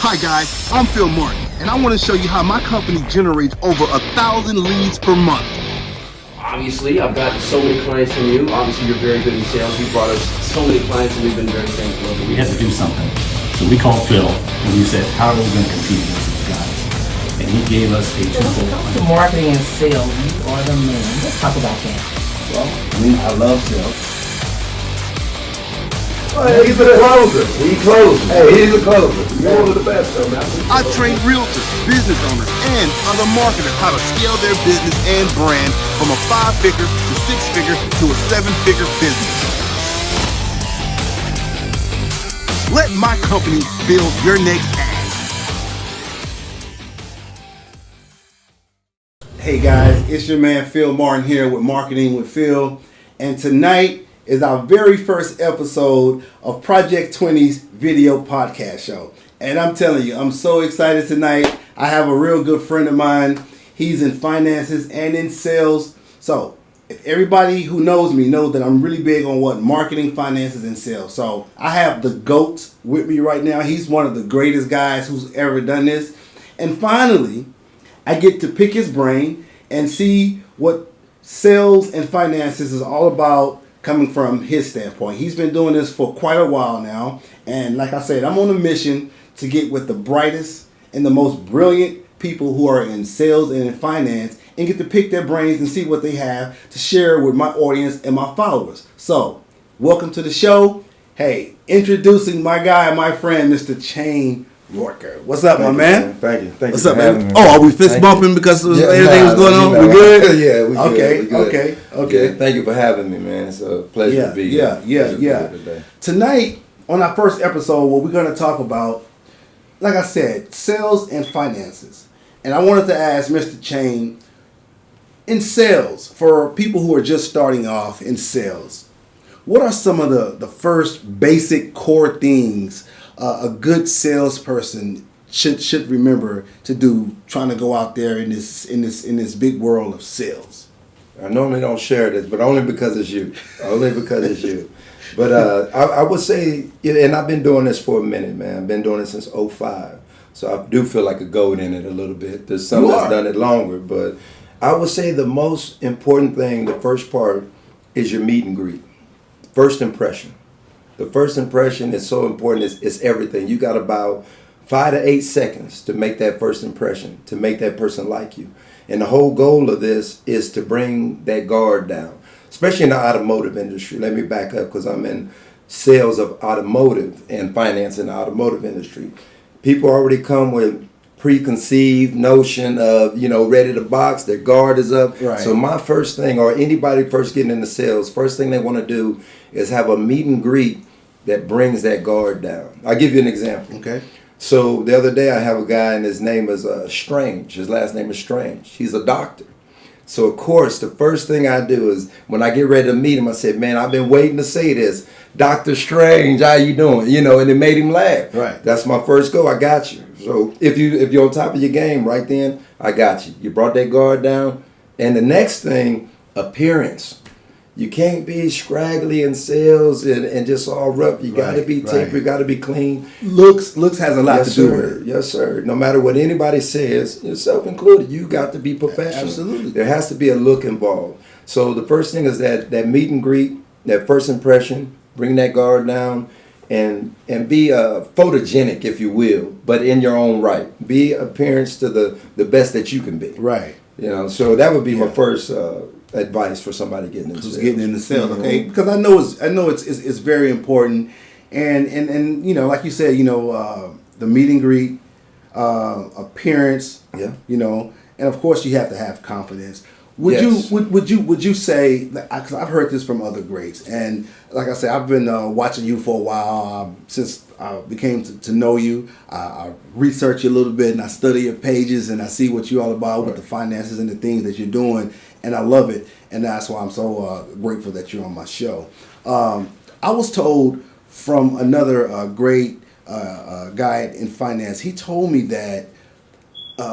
Hi guys, I'm Phil Martin, and I want to show you how my company generates over 1,000 leads per month. Obviously, I've gotten so many clients from you. Obviously, you're very good in sales. You brought us so many clients, and we've been very thankful. We had to do something. So we called Phil, and we said, how are we going to compete against these guys? And he gave us a So when it comes to marketing and sales, you are the man. Let's talk about that. Well, I love sales. Hey, he's a closer. He closes. Hey, he's a closer. You're one of the best, though, man. I train realtors, business owners, and other marketers how to scale their business and brand from a 5-figure to 6-figure to a 7-figure business. Let my company build your next ad. Hey guys, it's your man Phil Martin here with Marketing with Phil, and tonight is our very first episode of Project 20's video podcast show. And I'm telling you, I'm so excited tonight. I have a real good friend of mine. He's in finances and in sales. So if everybody who knows me knows that I'm really big on what marketing, finances, and sales. So I have the GOAT with me right now. He's one of the greatest guys who's ever done this. And finally, I get to pick his brain and see what sales and finances is all about coming from his standpoint. He's been doing this for quite a while now. And like I said, I'm on a mission to get with the brightest and the most brilliant people who are in sales and in finance and get to pick their brains and see what they have to share with my audience and my followers. So, welcome to the show. Hey, introducing my guy, my friend, Mr. Chang. Rooker. What's up, my man? Thank you. What's up, man? Oh, are we fist bumping because everything was going on? We good? Yeah, we good. Okay. Yeah, thank you for having me, man. It's a pleasure to be here. Yeah. Tonight, on our first episode, what we're going to talk about, like I said, sales and finances. And I wanted to ask Mr. Chang, in sales, for people who are just starting off in sales, what are some of the first basic core things a good salesperson should remember to do trying to go out there in this big world of sales? I normally don't share this, but only because it's you. But I would say, and I've been doing this for a minute, man. I've been doing it since '05. So I do feel like a goat in it a little bit. There's some that's done it longer, but I would say the most important thing, the first part, is your meet and greet. First impression. The first impression is so important. It's everything. You got about 5 to 8 seconds to make that first impression, to make that person like you. And the whole goal of this is to bring that guard down, especially in the automotive industry. Let me back up because I'm in sales of automotive and finance in the automotive industry. People already come with preconceived notion of, ready to box, their guard is up. Right. So my first thing, or anybody first getting into sales, first thing they want to do is have a meet and greet that brings that guard down. I'll give you an example. Okay. So the other day I have a guy and his name is Strange. His last name is Strange. He's a doctor. So of course, the first thing I do is when I get ready to meet him, I said, man, I've been waiting to say this. Dr. Strange, how you doing? And it made him laugh. Right. That's my first go. I got you. So if you're on top of your game right then, I got you. You brought that guard down. And the next thing, appearance. You can't be scraggly in sales and just all rough. You got to be tapered. You got to be clean. Looks has a lot to do with it. Yes, sir. No matter what anybody says, yourself included, you got to be professional. Absolutely. There has to be a look involved. So the first thing is that meet and greet, that first impression, bring that guard down, and be photogenic, if you will, but in your own right. Be appearance to the best that you can be. Right. So that would be my first advice for somebody getting into sales. Okay, because I know it's very important, and like you said, the meet and greet, appearance, and of course you have to have confidence. Would you say, because I've heard this from other greats, and like I said, I've been watching you for a while since I became to know you. I research you a little bit and I study your pages and I see what you're all about with the finances and the things that you're doing, and I love it, and that's why I'm so grateful that you're on my show. I was told from another great guy in finance, he told me that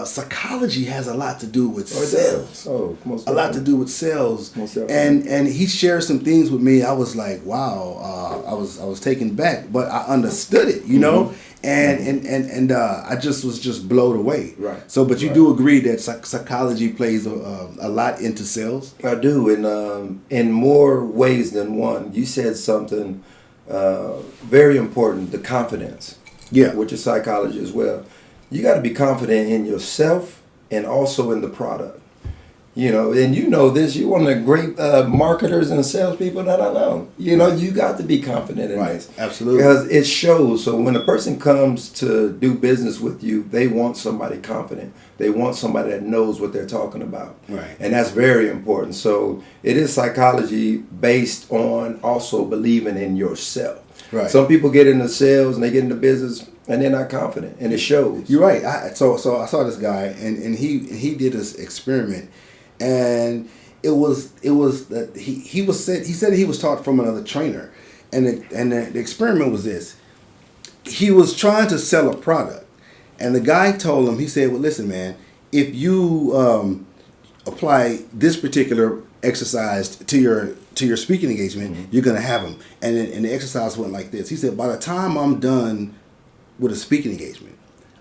psychology has a lot to do with sales. A lot to do with sales. And he shared some things with me. I was like, wow, I was taken back, but I understood it, you know? and I just was just blown away. Right. So, but you do agree that psychology plays a lot into sales? I do, in more ways than one. You said something very important: the confidence. Yeah. Which is psychology as well. You got to be confident in yourself and also in the product. You know, and you know this. You're one of the great marketers and salespeople that I know. You know, you got to be confident in this. Absolutely. Because it shows. So when a person comes to do business with you, they want somebody confident. They want somebody that knows what they're talking about. Right. And that's very important. So it is psychology based on also believing in yourself. Right. Some people get into sales and they get into business and they're not confident, and it shows. You're right. So I saw this guy, and he did this experiment, and it was that he said he was taught from another trainer, and the experiment was this: he was trying to sell a product, and the guy told him, he said, "Well, listen, man, if you apply this particular exercise to your speaking engagement, you're gonna have them." And the exercise went like this. He said, "By the time I'm done with a speaking engagement,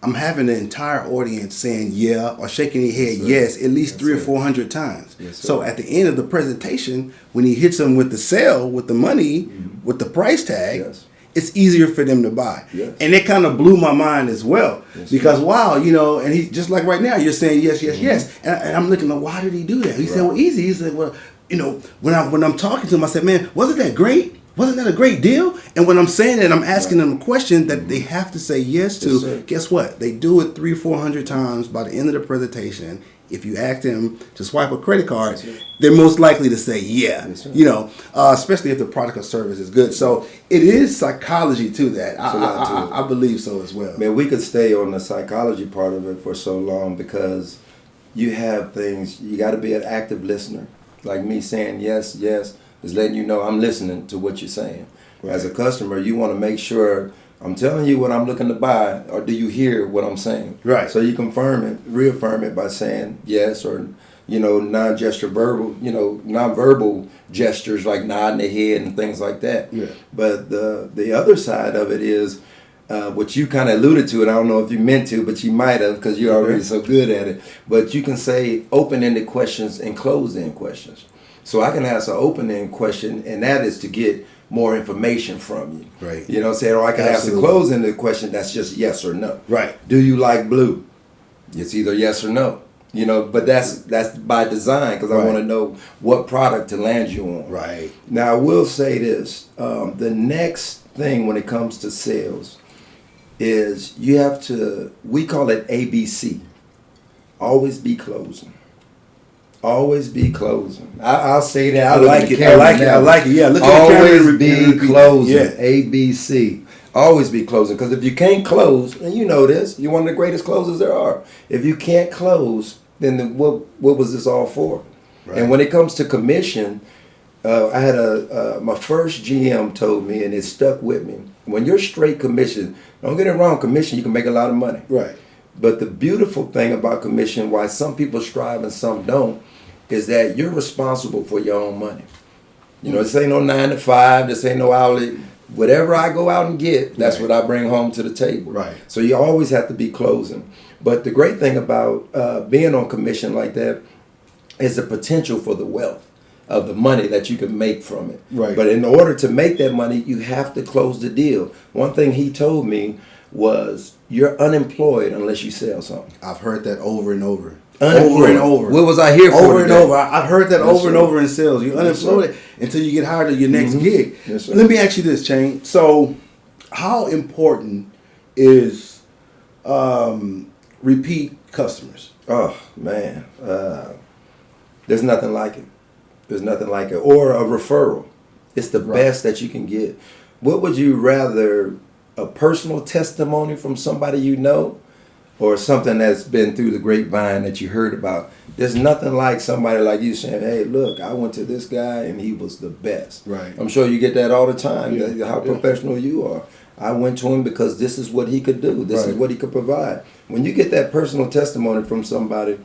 I'm having the entire audience saying yeah or shaking their head yes at least 300 or 400 times. Yes, so at the end of the presentation, when he hits them with the sale, with the money, with the price tag, Yes. it's easier for them to buy." Yes. And it kind of blew my mind as well, Yes, because wow, you know, and he just like right now you're saying yes, yes, yes, and I'm looking like, why did he do that? He said, well, easy. He said, well, you know, when I'm talking to him, I said, man, wasn't that great? Wasn't that a great deal? And when I'm saying that, I'm asking them a question that they have to say yes to. Yes, sir. Guess what? They do it 300 or 400 times by the end of the presentation. If you ask them to swipe a credit card, they're most likely to say yeah. Yes, sir. You know, especially if the product or service is good. So it is psychology to that. I believe so as well. Man, we could stay on the psychology part of it for so long, because you have things, you got to be an active listener. Like me saying yes, yes, is letting you know I'm listening to what you're saying. Right. As a customer, you want to make sure I'm telling you what I'm looking to buy, or do you hear what I'm saying? Right. So you confirm it, reaffirm it by saying yes, or, you know, non-gesture verbal, you know, non-verbal gestures like nodding the head and things like that. Yeah. But the other side of it is, what you kind of alluded to, and I don't know if you meant to, but you might have, because you're already so good at it. But you can say open-ended questions and closed-end questions. So I can ask an open-end question, and that is to get more information from you. Right. You know what I'm saying? Or I can ask a Absolutely. closed-ended question that's just yes or no. Right. Do you like blue? It's either yes or no. You know, but that's by design, because I Right. want to know what product to land you on. Right. Now, I will say this. The next thing when it comes to sales is you have to, we call it ABC. Always be closing. Always be closing. I'll say that. I like it. I like it. I like it. Yeah, look at the camera Always and be repeat. closing. Yeah. ABC. Always be closing. Because if you can't close, and you know this, you're one of the greatest closers there are. If you can't close, then what was this all for? Right. And when it comes to commission, I had my first GM told me, and it stuck with me. When you're straight commission, don't get it wrong, commission, you can make a lot of money. Right. But the beautiful thing about commission, why some people strive and some don't, is that you're responsible for your own money. You know, this ain't no 9 to 5, this ain't no hourly. Whatever I go out and get, that's Right. what I bring home to the table. Right. So you always have to be closing. But the great thing about being on commission like that is the potential for the wealth of the money that you can make from it. Right. But in order to make that money, you have to close the deal. One thing he told me was, you're unemployed unless you sell something. I've heard that over and over. Unemployed. Over and over. What was I here for Over and today? over. I've heard that Yes, over and sir. over in sales. You're Yes, unemployed until you get hired at your next gig. Yes, sir. Let me ask you this, Chang. So, how important is repeat customers? Oh, man. There's nothing like it. There's nothing like it. Or a referral. It's the best that you can get. What would you rather, a personal testimony from somebody you know, or something that's been through the grapevine that you heard about? There's nothing like somebody like you saying, hey, look, I went to this guy and he was the best. Right. I'm sure you get that all the time, Yeah. how professional you are. I went to him because this is what he could do. This is Right. what he could provide. When you get that personal testimony from somebody,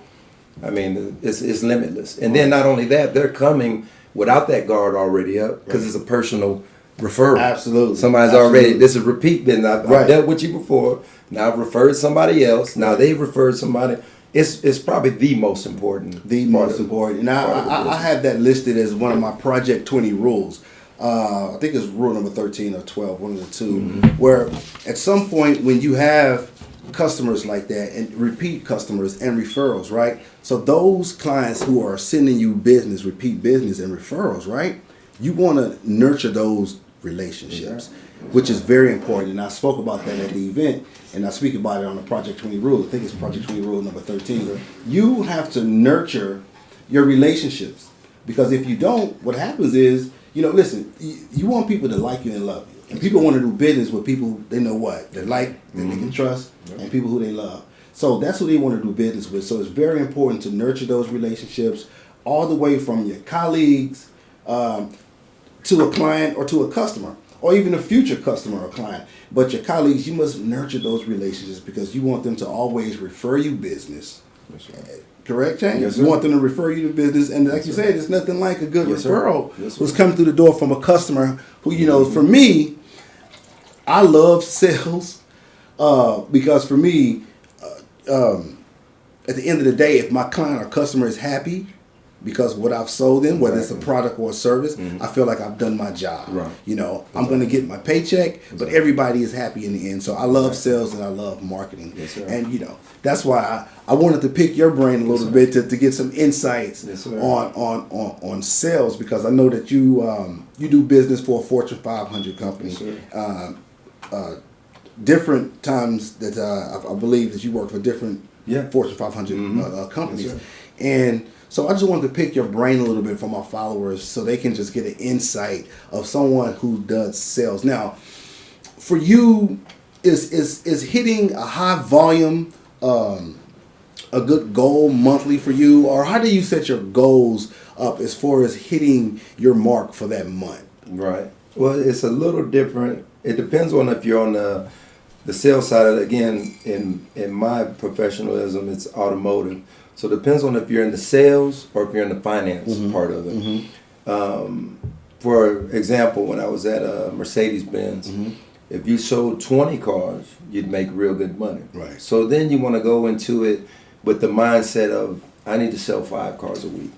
I mean, it's limitless. And then not only that, they're coming without that guard already up, because it's a personal referral. Absolutely. Somebody's already, this is repeat business. I've dealt with you before. Now I've referred somebody else. Now they've referred somebody. It's probably the most important. And I have that listed as one of my Project 20 rules. I think it's rule number 13 or 12, one of the two, where at some point when you have customers like that and repeat customers and referrals, right? So those clients who are sending you business, repeat business and referrals, right? You want to nurture those relationships, which is very important. And I spoke about that at the event, and I speak about it on the Project 20 rule. I think it's Project 20 rule number 13. You have to nurture your relationships, because if you don't, what happens is, listen, you want people to like you and love you. And people want to do business with people they know what they like, that they can trust, and people who they love. So that's who they want to do business with. So it's very important to nurture those relationships, all the way from your colleagues to a client or to a customer, or even a future customer or client. But your colleagues, you must nurture those relationships, because you want them to always refer you business. Correct, Chang? Yes, you sir. want them to refer you to business, and like you said, there's nothing like a good referral Yes, sir. who's coming through the door from a customer who, for me, I love sales because for me, at the end of the day, if my client or customer is happy because what I've sold them, whether it's a product or a service, I feel like I've done my job. Right. I'm going to get my paycheck, but everybody is happy in the end. So I love sales and I love marketing. Yes, sir. And, that's why I wanted to pick your brain a little bit to get some insights on sales, because I know that you do business for a Fortune 500 company. Yes, Different times that I believe that you work for different Fortune 500 companies. Yes, sir. And so I just wanted to pick your brain a little bit for my followers, so they can just get an insight of someone who does sales. Now, for you, is hitting a high volume a good goal monthly for you, or how do you set your goals up as far as hitting your mark for that month? Right. Well, it's a little different. It depends on if you're on the sales side of it. Again, in my professionalism, it's automotive. So it depends on if you're in the sales or if you're in the finance part of it. For example, when I was at Mercedes-Benz, if you sold 20 cars, you'd make real good money. Right. So then you want to go into it with the mindset of, I need to sell 5 cars a week,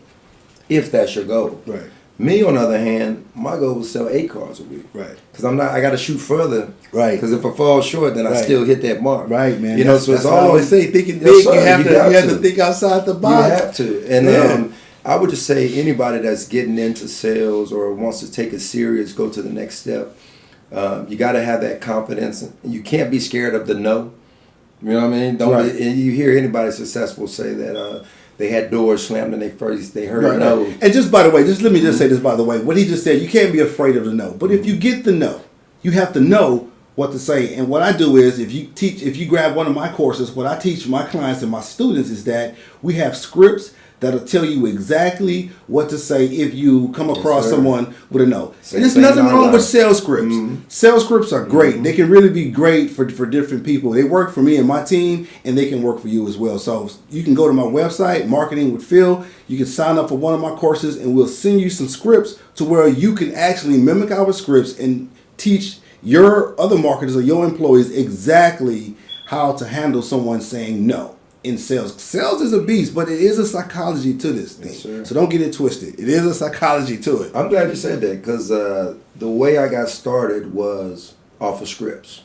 if that's your goal. Right. Me, on the other hand, my goal was sell 8 cars a week. Right. Because I got to shoot further. Right. Because if I fall short, then I still hit that mark. Right, man. So it's all I always say, thinking big, Yes, sir, you have to think outside the box. You have to. And I would just say anybody that's getting into sales or wants to take it serious, go to the next step. You got to have that confidence. You can't be scared of the no. You know what I mean? And you hear anybody successful say that they had doors slammed in their face, they heard no. And just by the way, let me just say this by the way. What he just said, you can't be afraid of the no. But if you get the no, you have to know what to say. And what I do is, if you grab one of my courses, what I teach my clients and my students is that we have scripts that'll tell you exactly what to say if you come across someone with a no. And there's nothing wrong with sales scripts. Sales scripts are great. They can really be great for different people. They work for me and my team, and they can work for you as well. So you can go to my website, Marketing with Phil. You can sign up for one of my courses, and we'll send you some scripts to where you can actually mimic our scripts and teach your other marketers or your employees exactly how to handle someone saying no. In sales. Sales is a beast, but it is a psychology to this thing. Yes, so don't get it twisted. It is a psychology to it. I'm glad you said that, because the way I got started was off of scripts,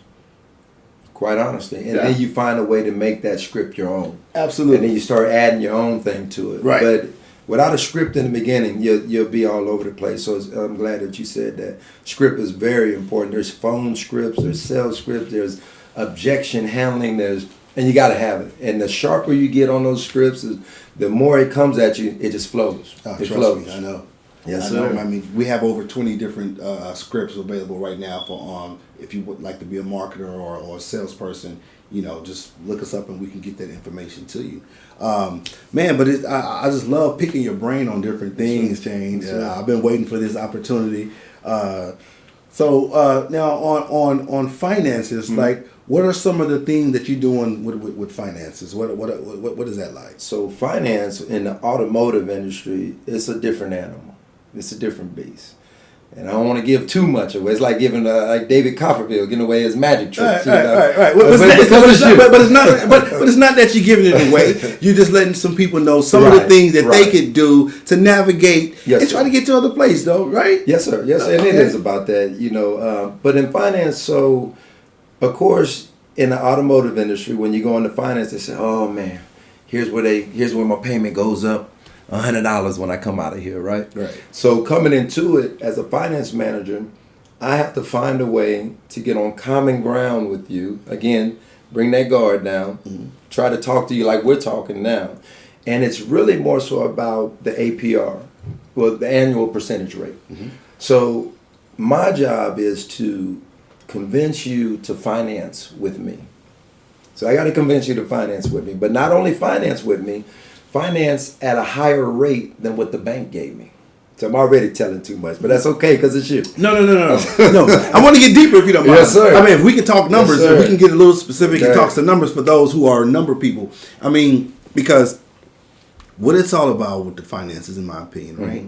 quite honestly. And then you find a way to make that script your own. Absolutely. And then you start adding your own thing to it. Right. But without a script in the beginning, you'll be all over the place. So I'm glad that you said that. Script is very important. There's phone scripts, there's sales scripts, there's objection handling, and you got to have it. And the sharper you get on those scripts, the more it comes at you, it just flows. It flows. Me, I know. Yes, I know. sir. I mean, we have over 20 different scripts available right now for if you would like to be a marketer or a salesperson. Just look us up and we can get that information to you. Man, but I just love picking your brain on different things, Chang. I've been waiting for this opportunity. So now on finances, like, what are some of the things that you're doing with finances? What is that like? So finance in the automotive industry, it's a different animal. It's a different beast. And I don't want to give too much away. It's like giving like David Copperfield giving away his magic tricks. Right. But it's not that you're giving it away. You're just letting some people know some of the things that they could do to navigate and try to get to other places, though, right? Yes, sir. Yes, sir. And it is about that, you know. But in finance, so of course, in the automotive industry, when you go into finance, they say, "Oh man, here's where my payment goes up $100 when I come out of here," right? Right. So coming into it as a finance manager, I have to find a way to get on common ground with you. Again, bring that guard down. Try to talk to you like we're talking now. And it's really more so about the APR, well, the annual percentage rate. So my job is to convince you to finance with me. So I got to convince you to finance with me, but not only finance with me, finance at a higher rate than what the bank gave me. So I'm already telling too much, but that's okay because it's you. No. I want to get deeper if you don't mind. Yes, sir. I mean, if we can talk numbers, Yes, we can get a little specific and Okay. talk some numbers for those who are number people. I mean, because what it's all about with the finances, in my opinion, right?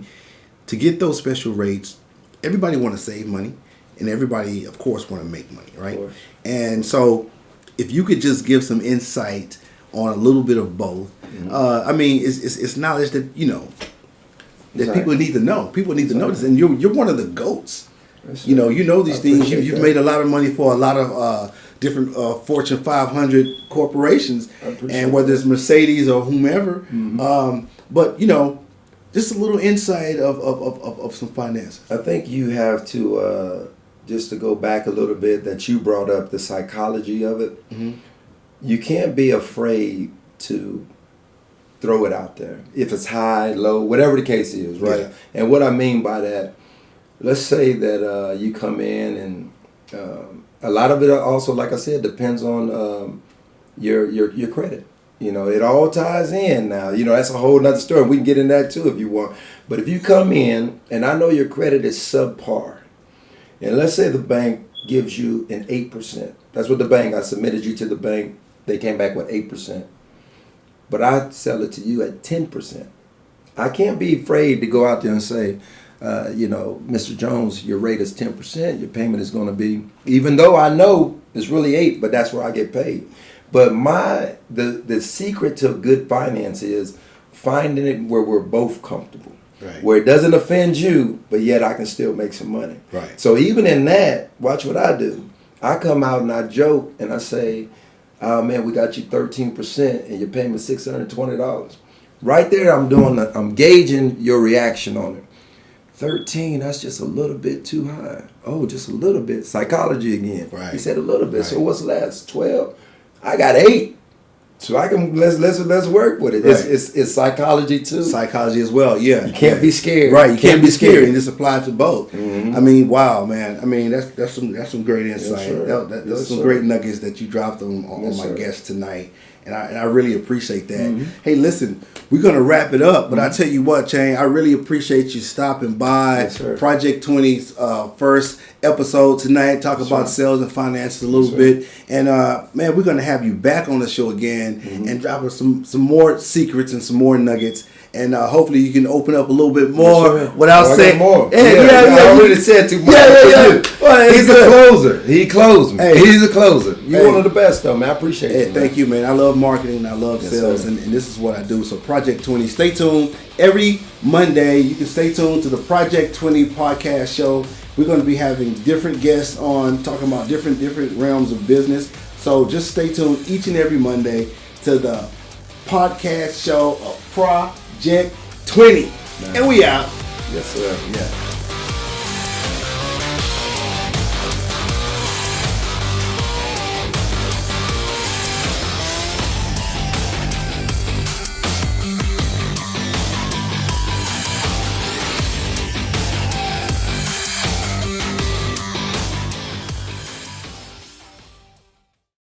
To get those special rates, everybody want to save money, and everybody, of course, want to make money, right? And so, if you could just give some insight on a little bit of both. I mean, it's knowledge that that people need to know. People need to know this, and you're one of the GOATs. You know these things. You've made a lot of money for a lot of different Fortune 500 corporations, and whether it's Mercedes or whomever. But just a little insight of some finances. I think you have to just to go back a little bit, that you brought up the psychology of it. You can't be afraid to throw it out there. If it's high, low, whatever the case is, right? Yeah. And what I mean by that, let's say that you come in and a lot of it also, like I said, depends on your credit. It all ties in now. That's a whole nother story. We can get in that too if you want. But if you come in and I know your credit is subpar, and let's say the bank gives you an 8%. That's what the bank, I submitted you to the bank. They came back with 8%. But I sell it to you at 10%. I can't be afraid to go out there and say, Mr. Jones, your rate is 10%. Your payment is going to be, even though I know it's really 8%, but that's where I get paid. But the secret to good finance is finding it where we're both comfortable. Right. Where it doesn't offend you, but yet I can still make some money. Right. So even in that, watch what I do. I come out and I joke and I say, "Oh man, we got you 13% and your payment $620. Right there, I'm gauging your reaction on it. 13, that's just a little bit too high. Oh, just a little bit. Psychology again. Right. He said a little bit. Right. So what's less? 12. I got 8. So I can let's work with it. Right. It's psychology too. Psychology as well, yeah. You can't be scared. Right, you can't be scared, and this applies to both. Mm-hmm. I mean, wow, man. I mean, that's some great insight. sir. That's Yes, some sir. great nuggets that you dropped on Yes, my sir. guest tonight, and I really appreciate that. Mm-hmm. Hey, listen, we're gonna wrap it up, but I tell you what, Chang, I really appreciate you stopping by Yes, sir. Project 20's first episode tonight. Talk about sales and finances a little bit, and man, we're gonna have you back on the show again and drop us some more secrets and some more nuggets. And hopefully you can open up a little bit more Yes, sir. without I got saying more. I already said too much. Yeah. Well, He's a closer. He closed me. Hey. He's a closer. You're Hey. one of the best, though, man. I appreciate Hey, you. thank you, man. I love marketing and I love Yes, sales, sir. and this is what I do. So Project 20, stay tuned. Every Monday, you can stay tuned to the Project 20 podcast show. We're going to be having different guests on, talking about different realms of business. So just stay tuned each and every Monday to the podcast show of Project 20. And we out. Yes, sir. Yeah.